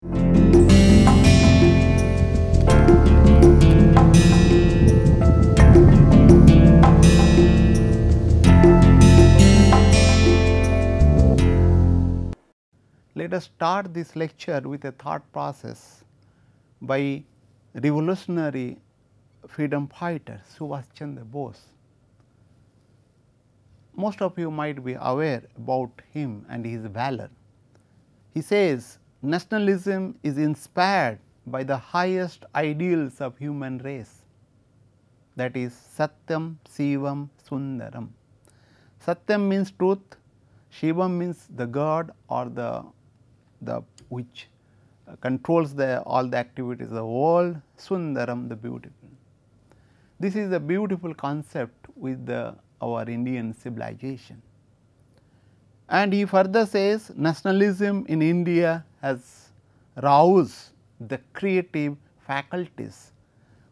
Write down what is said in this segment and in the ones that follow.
Let us start this lecture with a thought process by revolutionary freedom fighter Subhash Chandra Bose. Most of you might be aware about him and his valor. He says, nationalism is inspired by the highest ideals of human race, that is Satyam, Shivam, Sundaram. Satyam means truth, Shivam means the God or the which controls all the activities of the world, Sundaram the beautiful. This is a beautiful concept with our Indian civilization. And he further says, nationalism in India has roused the creative faculties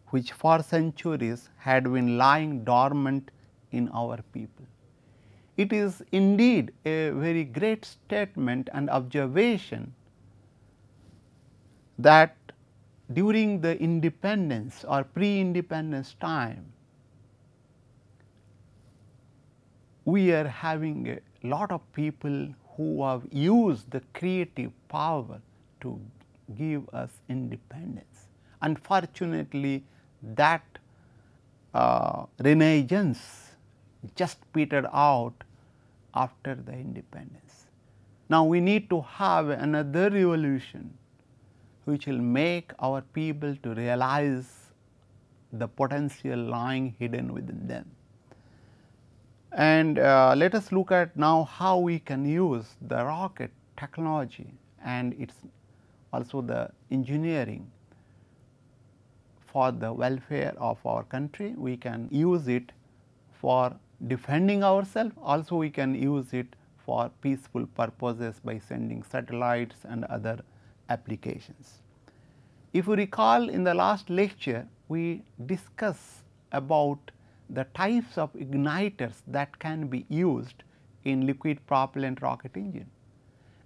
which for centuries had been lying dormant in our people. It is indeed a very great statement and observation that during the independence or pre-independence time, we are having a lot of people who have used the creative power to give us independence. Unfortunately, that renaissance just petered out after the independence. Now, we need to have another revolution which will make our people to realize the potential lying hidden within them. And let us look at now how we can use the rocket technology and its also the engineering for the welfare of our country. We can use it for defending ourselves, also we can use it for peaceful purposes by sending satellites and other applications. If you recall, in the last lecture we discussed about the types of igniters that can be used in liquid propellant rocket engine,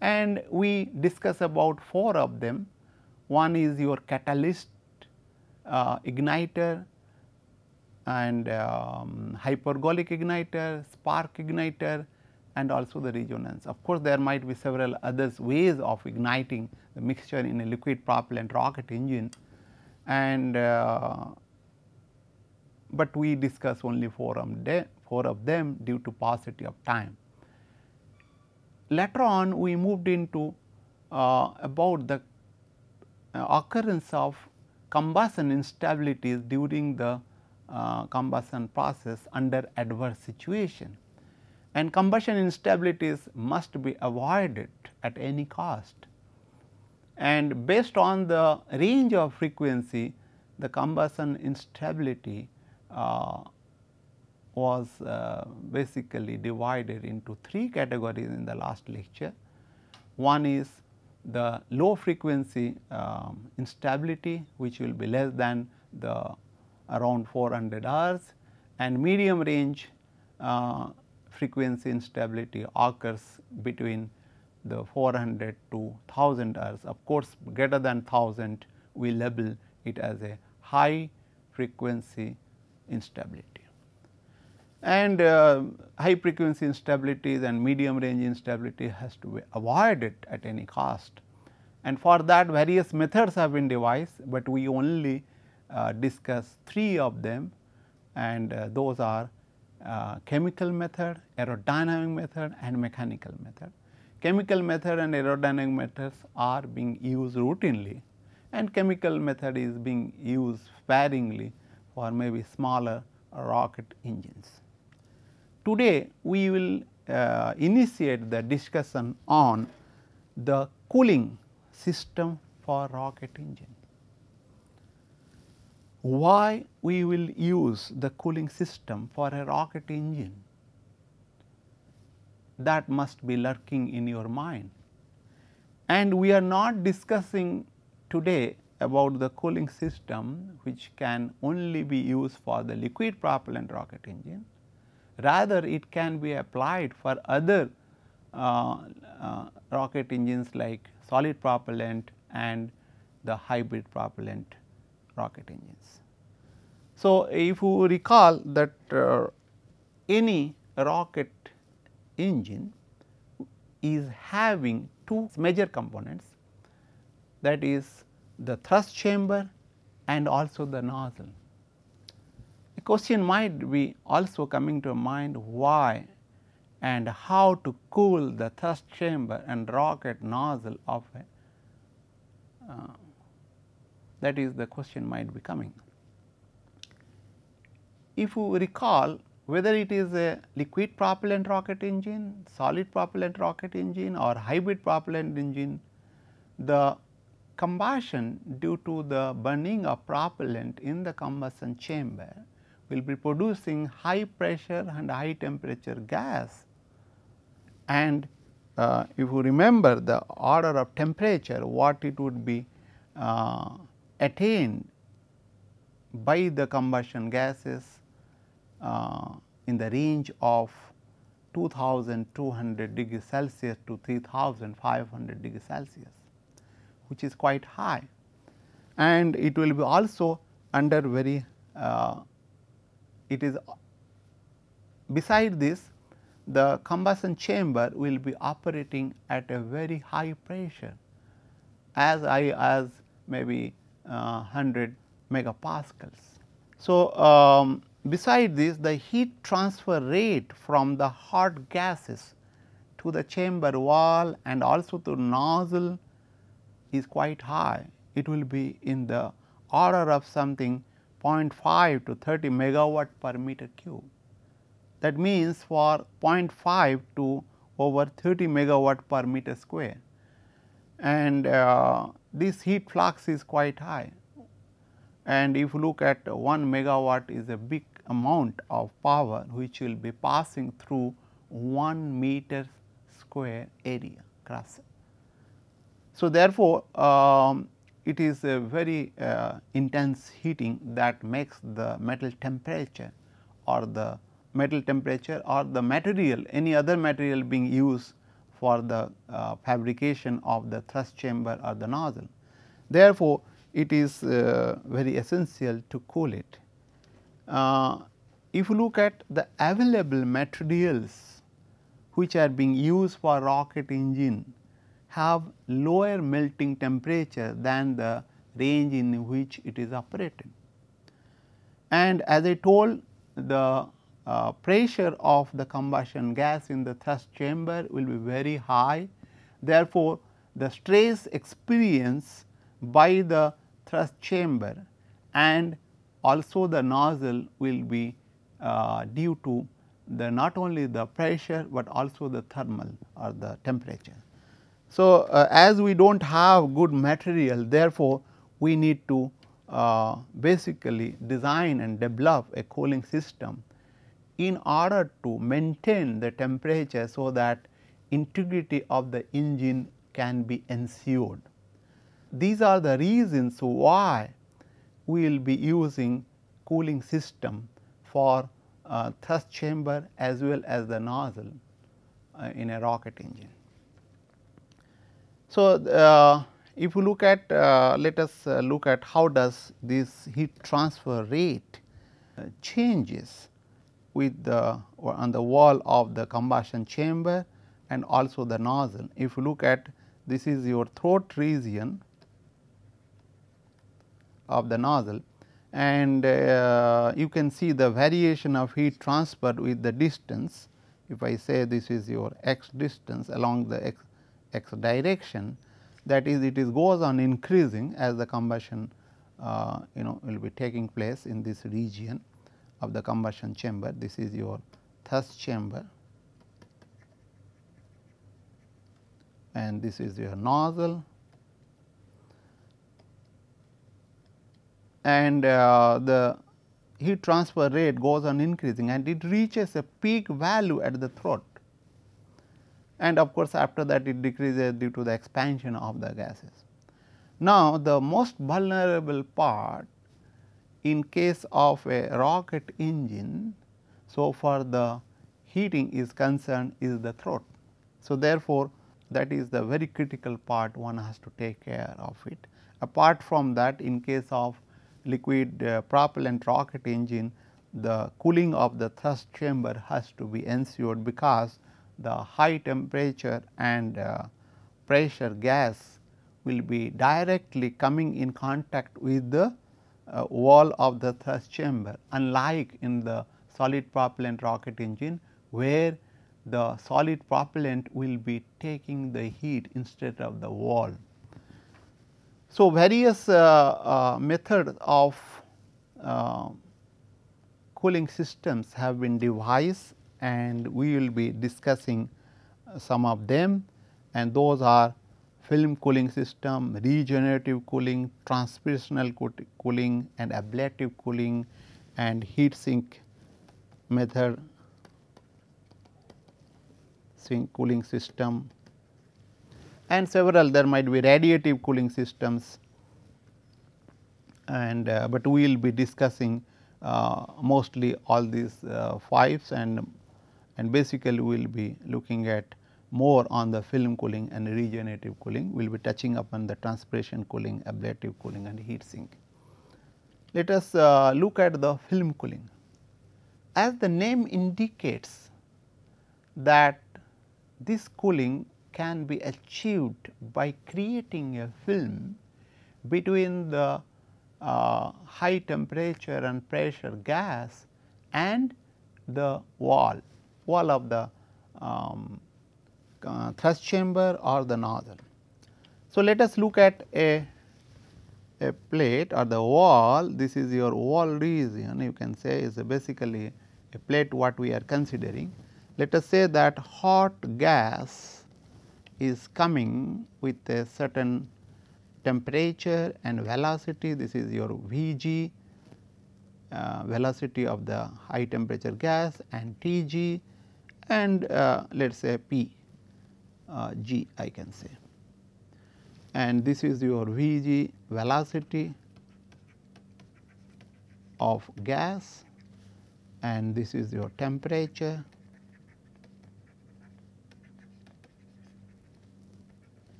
and we discuss about 4 of them. One is your catalyst igniter and hypergolic igniter, spark igniter, and also the resonance. Of course, there might be several other ways of igniting the mixture in a liquid propellant rocket engine, and but we discuss only 4 of them due to paucity of time. Later on, we moved into about the occurrence of combustion instabilities during the combustion process under adverse situation, and combustion instabilities must be avoided at any cost. And based on the range of frequency, the combustion instability was basically divided into 3 categories in the last lecture. One is the low frequency instability, which will be less than the around 400 Hz, and medium range frequency instability occurs between the 400 to 1000 Hz. Of course, greater than 1000 we label it as a high frequency instability, and high frequency instabilities and medium range instability has to be avoided at any cost, and for that various methods have been devised, but we only discuss 3 of them, and those are chemical method, aerodynamic method, and mechanical method. Chemical method and aerodynamic methods are being used routinely, and chemical method is being used sparingly for maybe smaller rocket engines. Today, we will initiate the discussion on the cooling system for rocket engine. Why we will use the cooling system for a rocket engine? That must be lurking in your mind. And we are not discussing today about the cooling system which can only be used for the liquid propellant rocket engine. Rather, it can be applied for other rocket engines like solid propellant and the hybrid propellant rocket engines. So, if you recall that any rocket engine is having two major components, that is the thrust chamber and also the nozzle. A question might be also coming to mind, why and how to cool the thrust chamber and rocket nozzle of a that is the question might be coming. If you recall, whether it is a liquid propellant rocket engine, solid propellant rocket engine or hybrid propellant engine, the combustion due to the burning of propellant in the combustion chamber will be producing high pressure and high temperature gas. And if you remember the order of temperature, what it would be attained by the combustion gases in the range of 2200 degrees Celsius to 3500 degrees Celsius, which is quite high, and it will be also under very it is beside this, the combustion chamber will be operating at a very high pressure as high as maybe 100 megapascals. So, beside this, the heat transfer rate from the hot gases to the chamber wall and also to nozzle is quite high. It will be in the order of something 0.5 to 30 megawatt per meter cube. That means for 0.5 to over 30 megawatt per meter square, and this heat flux is quite high. And if you look at 1 megawatt is a big amount of power which will be passing through 1 meter square area cross. So, therefore, it is a very intense heating that makes the metal temperature or the material, any other material being used for the fabrication of the thrust chamber or the nozzle. Therefore, it is very essential to cool it. If you look at the available materials which are being used for rocket engine, have lower melting temperature than the range in which it is operated. And as I told, the pressure of the combustion gas in the thrust chamber will be very high. Therefore, the stress experienced by the thrust chamber and also the nozzle will be due to the not only the pressure, but also the thermal or the temperature. So, as we do not have good material, therefore, we need to basically design and develop a cooling system in order to maintain the temperature, so that integrity of the engine can be ensured. These are the reasons why we will be using cooling system for thrust chamber as well as the nozzle in a rocket engine. So, if you look at let us look at how does this heat transfer rate changes with the on the wall of the combustion chamber and also the nozzle. If you look at, this is your throat region of the nozzle, and you can see the variation of heat transfer with the distance. If I say this is your x distance along the x direction, that is, it is goes on increasing as the combustion will be taking place in this region of the combustion chamber. This is your thrust chamber and this is your nozzle, and the heat transfer rate goes on increasing and it reaches a peak value at the throat, and of course, after that it decreases due to the expansion of the gases. Now, the most vulnerable part in case of a rocket engine, so for the heating is concerned, is the throat. So, therefore, that is the very critical part, one has to take care of it. Apart from that, in case of liquid propellant rocket engine, the cooling of the thrust chamber has to be ensured, because the high temperature and pressure gas will be directly coming in contact with the wall of the thrust chamber, unlike in the solid propellant rocket engine, where the solid propellant will be taking the heat instead of the wall. So, various methods of cooling systems have been devised, and we will be discussing some of them, and those are film cooling system, regenerative cooling, transpirational cooling, and ablative cooling, and heat sink method cooling system, and several there might be radiative cooling systems, and but we will be discussing mostly all these 5s, and basically we will be looking at more on the film cooling and regenerative cooling. We will be touching upon the transpiration cooling, ablative cooling, and heat sink. Let us look at the film cooling. As the name indicates that this cooling can be achieved by creating a film between the high temperature and pressure gas and the wall of the thrust chamber or the nozzle. So, let us look at a plate or the wall. This is your wall region, you can say, is basically a plate what we are considering. Let us say that hot gas is coming with a certain temperature and velocity. This is your Vg, velocity of the high temperature gas, and Tg, and let us say P G, I can say, and this is your Vg, velocity of gas, and this is your temperature,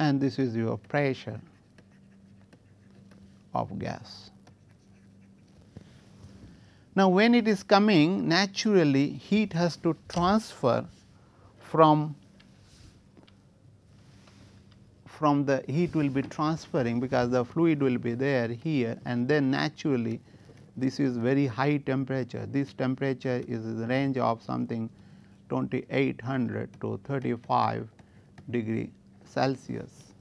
and this is your pressure of gas. Now, when it is coming, naturally heat has to transfer from the heat will be transferring, because the fluid will be there here, and then naturally this is very high temperature. This temperature is in the range of something 2800 to 35 degree Celsius,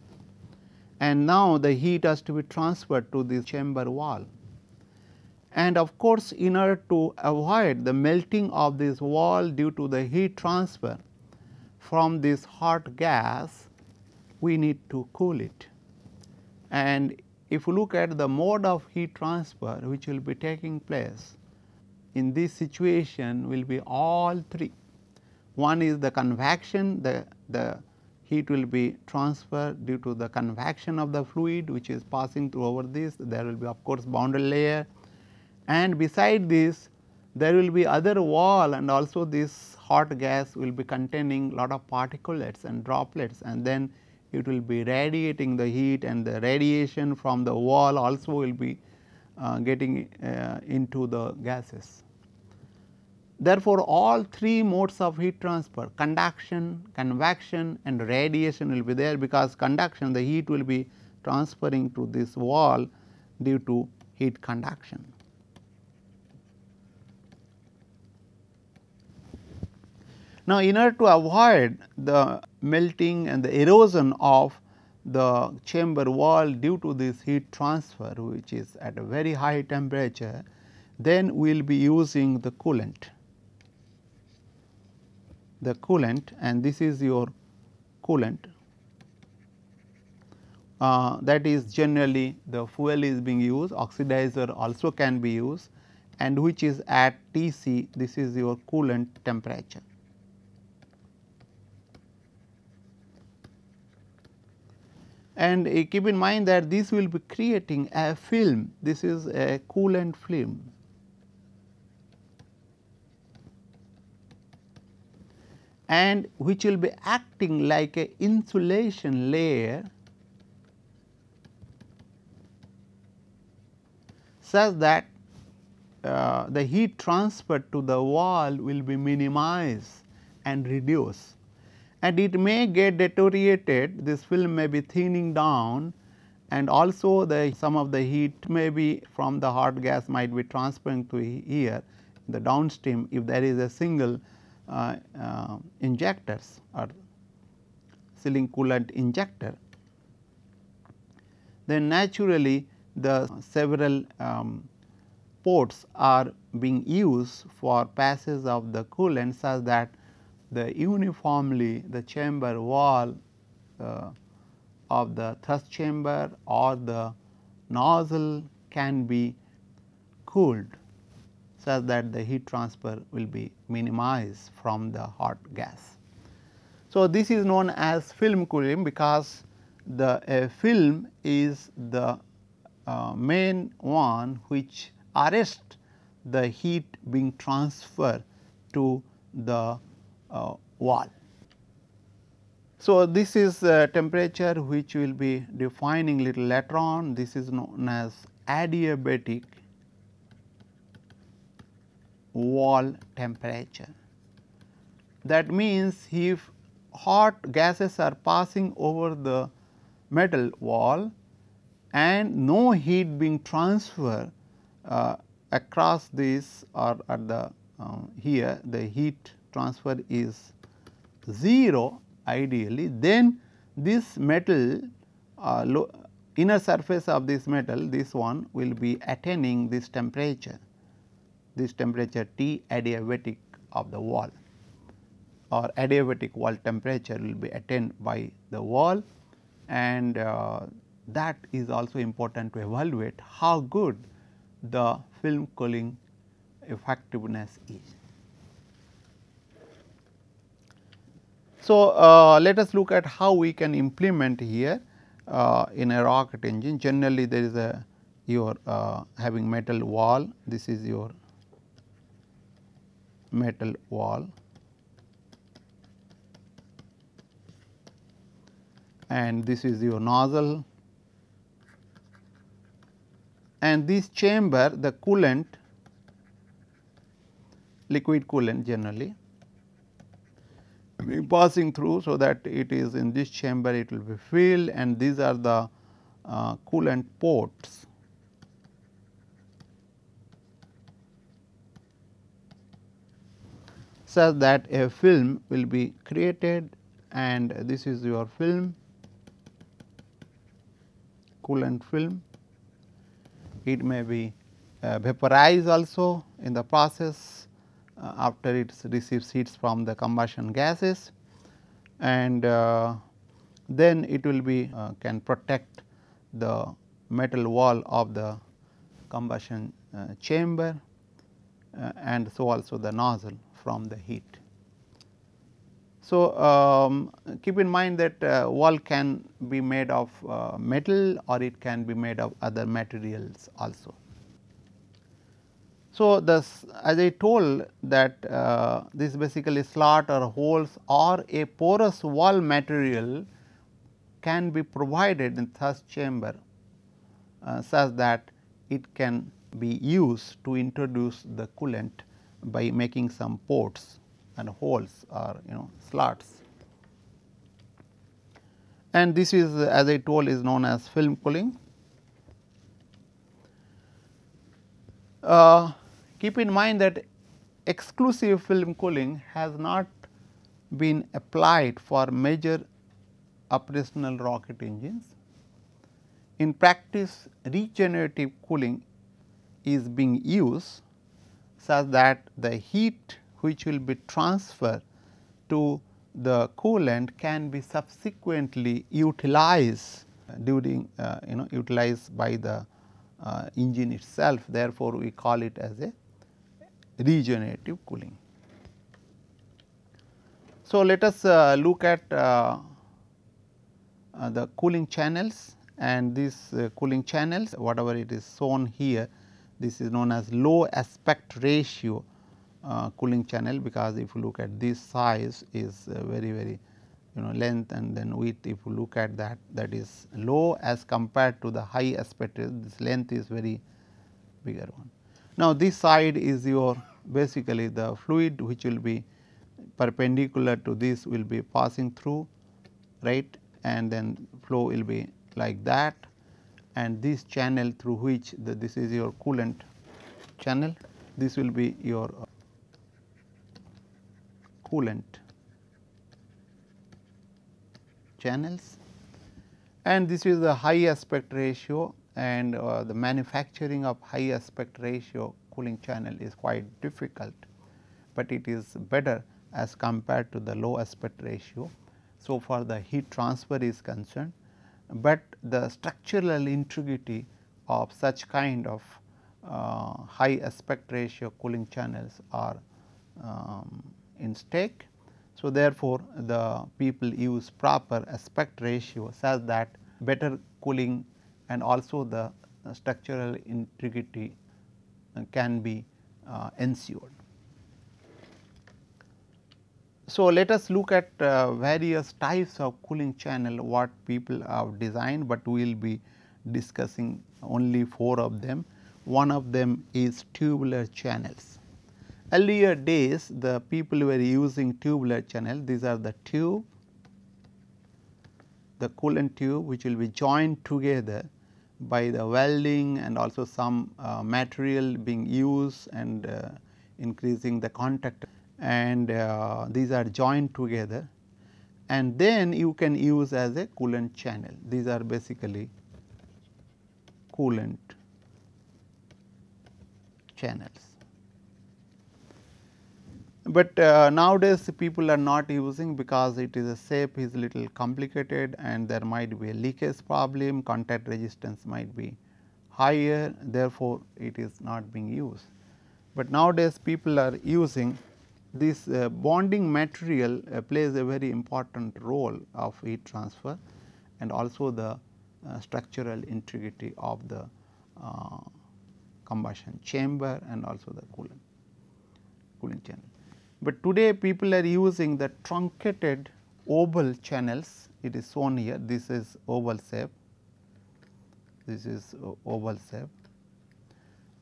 and now the heat has to be transferred to this chamber wall. And of course, in order to avoid the melting of this wall due to the heat transfer from this hot gas, we need to cool it. And if you look at the mode of heat transfer which will be taking place in this situation, will be all three. One is the convection, the heat will be transferred due to the convection of the fluid which is passing through over this. There will be of course boundary layer, and beside this there will be other wall, and also this hot gas will be containing lot of particulates and droplets, and then it will be radiating the heat, and the radiation from the wall also will be getting into the gases. Therefore, all three modes of heat transfer, conduction, convection, and radiation will be there, because conduction, the heat will be transferring to this wall due to heat conduction. Now, in order to avoid the melting and the erosion of the chamber wall due to this heat transfer, which is at a very high temperature, then we will be using the coolant. And this is your coolant, that is generally the fuel is being used, oxidizer also can be used, and which is at Tc, this is your coolant temperature. And keep in mind that this will be creating a film, this is a coolant film. and which will be acting like a insulation layer such that the heat transfer to the wall will be minimized and reduced, and it may get deteriorated. This film may be thinning down, and also some of the heat may be from the hot gas might be transferring to here the downstream if there is a single injectors or sealing coolant injector. Then naturally the several ports are being used for passage of the coolant such that the uniformly the chamber wall of the thrust chamber or the nozzle can be cooled such that the heat transfer will be minimized from the hot gas. So, this is known as film cooling because the film is the main one which arrests the heat being transferred to the wall. So, this is temperature which will be defining little later on. This is known as adiabatic wall temperature. That means, if hot gases are passing over the metal wall and no heat being transferred across this or at the here the heat transfer is 0 ideally, then this metal inner surface of this metal, this one will be attaining this temperature T adiabatic of the wall, or adiabatic wall temperature will be attained by the wall, and that is also important to evaluate how good the film cooling effectiveness is. So, let us look at how we can implement here in a rocket engine. Generally, there is a your having metal wall. This is your metal wall, and this is your nozzle, and this chamber the coolant, liquid coolant generally passing through, so that it is in this chamber it will be filled, and these are the coolant ports. Such that a film will be created, and this is your film, coolant film. It may be vaporized also in the process after it receives heats from the combustion gases, and then it will be can protect the metal wall of the combustion chamber and so also the nozzle from the heat. So, keep in mind that wall can be made of metal or it can be made of other materials also. So, as I told that this basically slot or holes or a porous wall material can be provided in thrust chamber such that it can be used to introduce the coolant by making some ports and holes or slots. And this is, as I told, is known as film cooling. Keep in mind that exclusive film cooling has not been applied for major operational rocket engines. In practice, regenerative cooling is being used such that the heat which will be transferred to the coolant can be subsequently utilized during utilized by the engine itself. Therefore, we call it as a regenerative cooling. So, let us look at the cooling channels, and these cooling channels, whatever it is shown here, this is known as low aspect ratio cooling channel, because if you look at this size is very length and then width, if you look at that is low as compared to the high aspect ratio, this length is very bigger one. Now, this side is your basically the fluid which will be perpendicular to this will be passing through, right, and then flow will be like that, and this channel through which this is your coolant channel, this will be your coolant channels, and this is the high aspect ratio, and the manufacturing of high aspect ratio cooling channel is quite difficult, but it is better as compared to the low aspect ratio. So far the heat transfer is concerned, but the structural integrity of such kind of high aspect ratio cooling channels are in stake. So, therefore, the people use proper aspect ratio such that better cooling and also the structural integrity can be ensured. So, let us look at various types of cooling channel what people have designed, but we will be discussing only 4 of them. One of them is tubular channels. Earlier days the people were using tubular channel. These are the tube, the coolant tube which will be joined together by the welding and also some material being used and increasing the contact, and these are joined together, and then you can use as a coolant channel. These are basically coolant channels. But nowadays people are not using, because it is a shape is little complicated and there might be a leakage problem, contact resistance might be higher, therefore, it is not being used. But nowadays people are using this bonding material plays a very important role of heat transfer and also the structural integrity of the combustion chamber and also the cooling channel. But today people are using the truncated oval channels. It is shown here, this is oval shape, this is oval shape,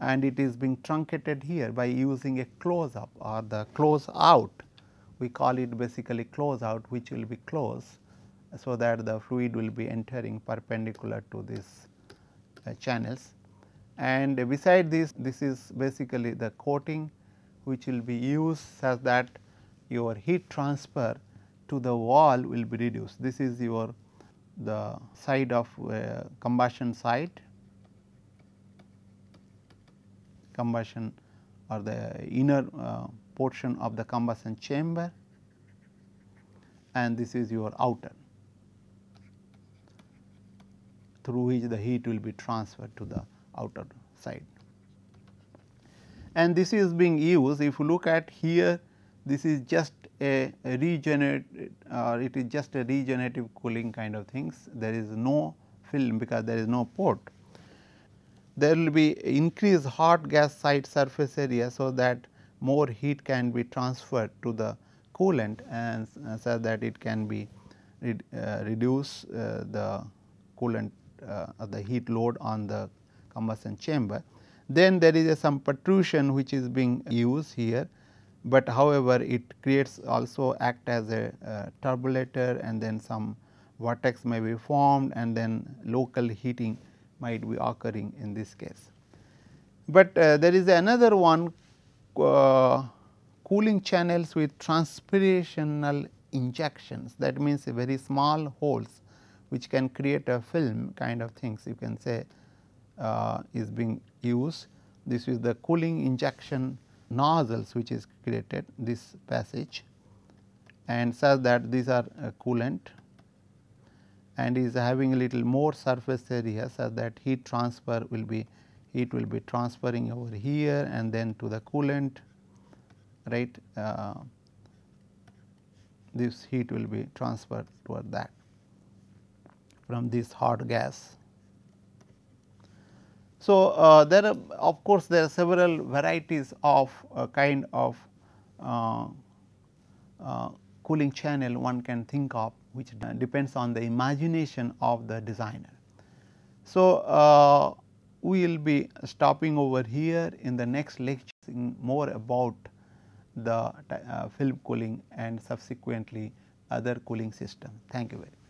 and it is being truncated here by using a close up or the close out. We call it basically close out, which will be closed, so that the fluid will be entering perpendicular to these channels. And beside this, this is basically the coating which will be used such that your heat transfer to the wall will be reduced. This is your the side of combustion side, combustion or the inner portion of the combustion chamber, and this is your outer, through which the heat will be transferred to the outer side. And this is being used, if you look at here, this is just a regenerative it is just a regenerative cooling kind of things. There is no film because there is no port. There will be increased hot gas side surface area, so that more heat can be transferred to the coolant, and so that it can be reduce the coolant the heat load on the combustion chamber. Then there is some protrusion which is being used here, but however, it creates also act as a turbulator, and then some vortex may be formed, and then local heating might be occurring in this case. But there is another one, cooling channels with transpirational injections, that means very small holes which can create a film kind of things, you can say is being used. This is the cooling injection nozzles which is created this passage, and such that these are coolant and is having a little more surface area, such that heat transfer will be transferring over here and then to the coolant, right. This heat will be transferred toward that from this hot gas. So, there are of course, there are several varieties of kind of uh, cooling channel one can think of, which depends on the imagination of the designer. So, we will be stopping over here. In the next lecture more about the film cooling and subsequently other cooling system. Thank you very much.